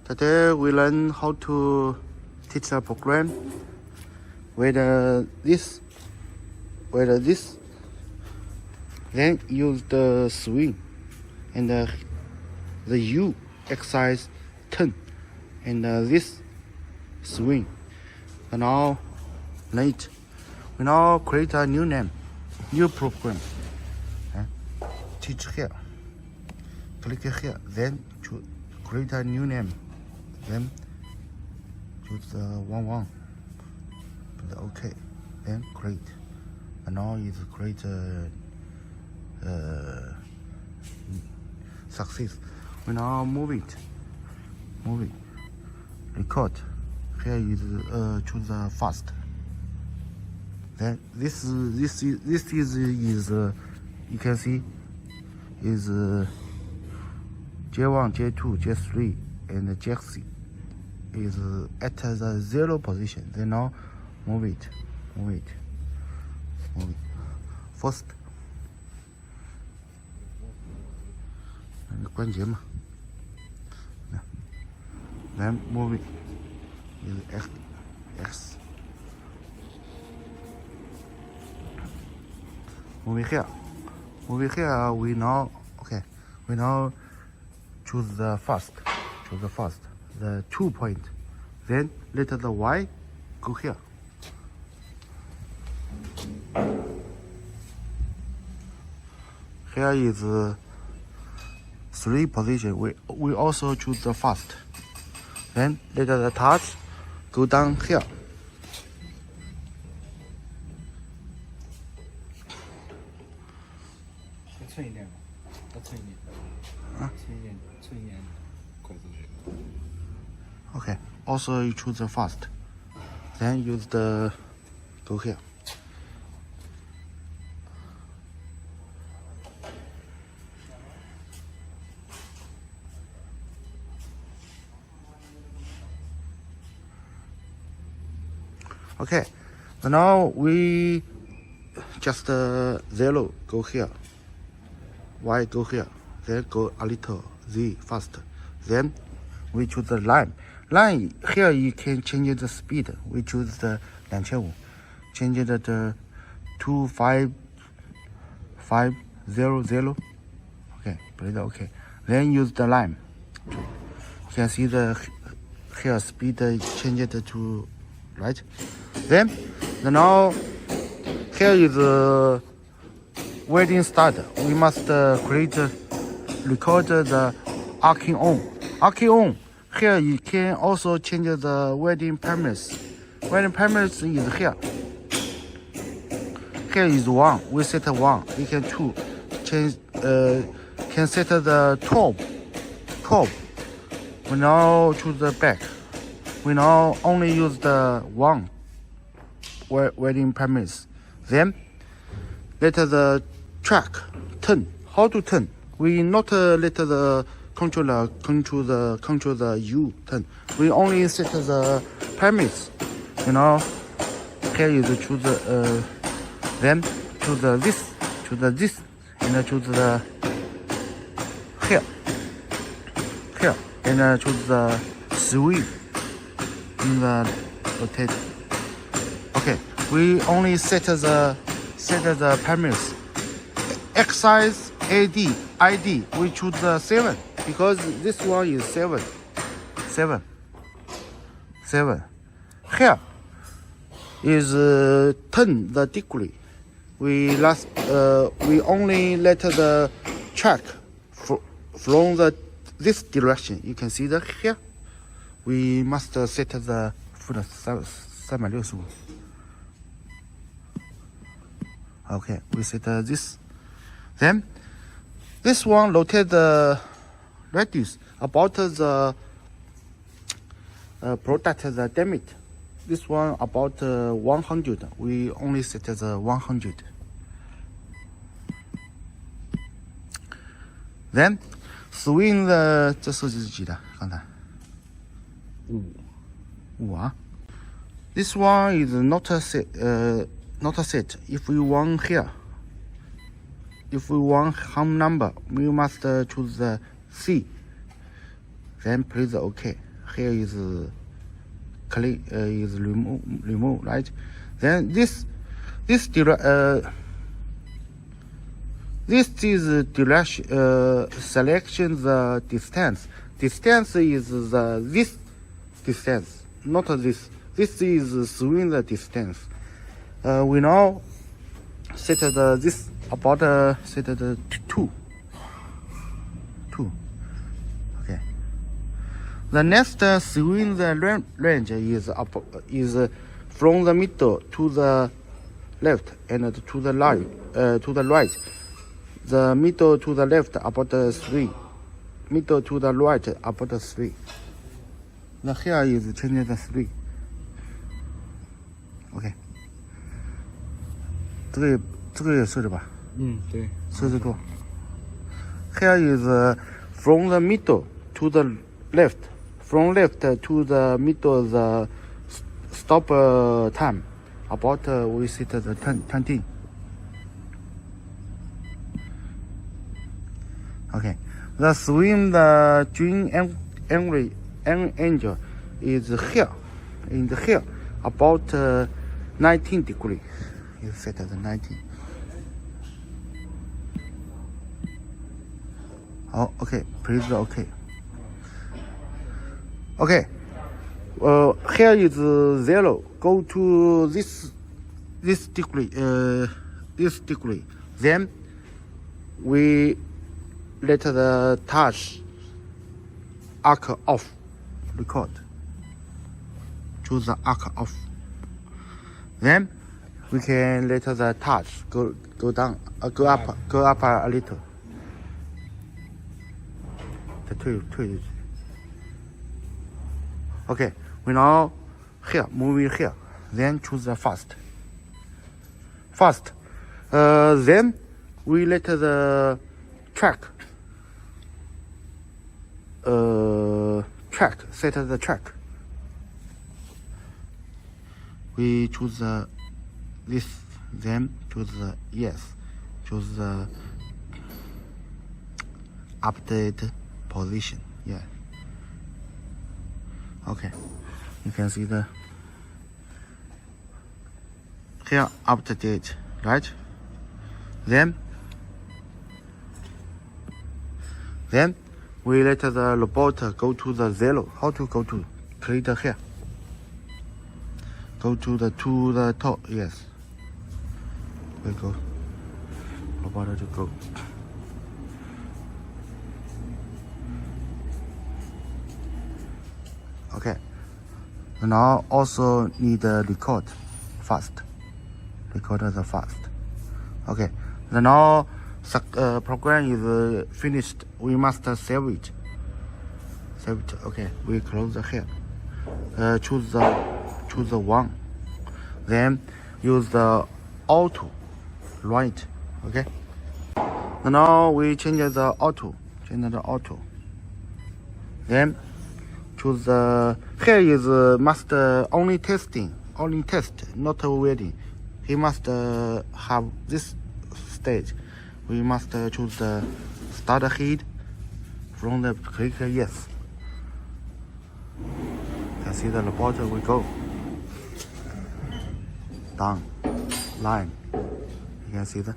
Today we learn how to teach a program with this, then use the swing and the U exercise 10 and this swing. And now learn it. We now create a new name, new program. Teach here. Click here, then choose create a new name. Then choose the 1. Put OK. Then create. And now it's create success. We now move it. Record. Here is choose fast. Then this is you can see is J1, J2, J3, and J6 is at the 0 position. Then now move it. First, 关节嘛。Then move it is X. Move it here. We now choose the first. The 2 point. Then let the Y go here. Here is 3 position. We also choose the first. Then let the touch go down here. Okay. Also you choose the first. Then use the go here. Okay, so now we just 0 go here, Y go here, then go a little Z fast. Then we choose the line. Line here you can change the speed. We choose the 2500. Change it to 25500. Okay, press OK. Then use the line. You can see the here speed change it to right. Then now here is welding start. We must record the arcing on. Here you can also change the welding parameters. Welding parameters is here. Here is 1. We set 1. We can 2. Change. Can set the top. We now choose the back. We now only use the 1 welding parameters. Then let the track turn. How to turn? We not let the controller control the U turn. We only set the parameters. Here is choose then choose this, and choose the here, and choose the swing in the rotate. Okay, we only set the parameters. Exercise ID. We choose the 7 because this one is 7. Here is turn the degree. We only let the track from this direction. You can see that here. We must set the foot 365. Okay, we set this. Then this one rotate the radius about the product the diameter. This one about 100. We only set the 100. Then swing the 这数字是几的？刚才5啊。This one is not a set. If we want here, if we want home number, we must choose the C. Then press OK. here is clean, is remove, right? Then this is direction, selection the distance. Distance is this distance, not this. This is swing the distance. We now set this about set the 2. Okay. The next swing the range is from the middle to the left and to the right. The middle to the left about 3. Middle to the right about 3. The here is changing the 3. OK， 这个也设置吧？对，设置过。Here is from the middle to the left, from left to the middle the stop time about we set the 20. Okay, the swing the green angle is here, in the here about 19 degrees. You set at 19. Oh, okay. Please, okay. Okay. Here is 0. Go to this degree. This degree. Then we let the touch arc off. Record. Choose the arc off. Then we can let the touch go down, go up a little. Okay, we now here, moving here. Then choose the fast. Then we let the track. Set the track. We choose this, then choose the yes, choose the update position. Yeah. Okay, you can see the here update, right? Then we let the robot go to the 0. How to go to? Click here. Go to the top. Yes. We go. Robot to go. Okay. Now also need record fast. Record the fast. Okay. Now program is finished. We must save it. Okay. We close here. Choose the 1. Then use the auto. Right. Okay. Now we change the auto. Then choose the here is must only test, not welding. He must have this stage. We must choose the start heat from the click yes. You can see the robot will go down line. You can see that.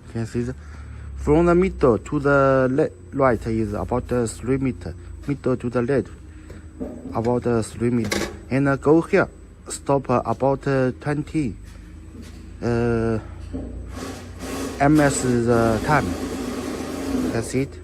You can see that. From the middle to the right is about 3 meters. Middle to the left about 3 meters. And go here. Stop about 20 ms time. That's it.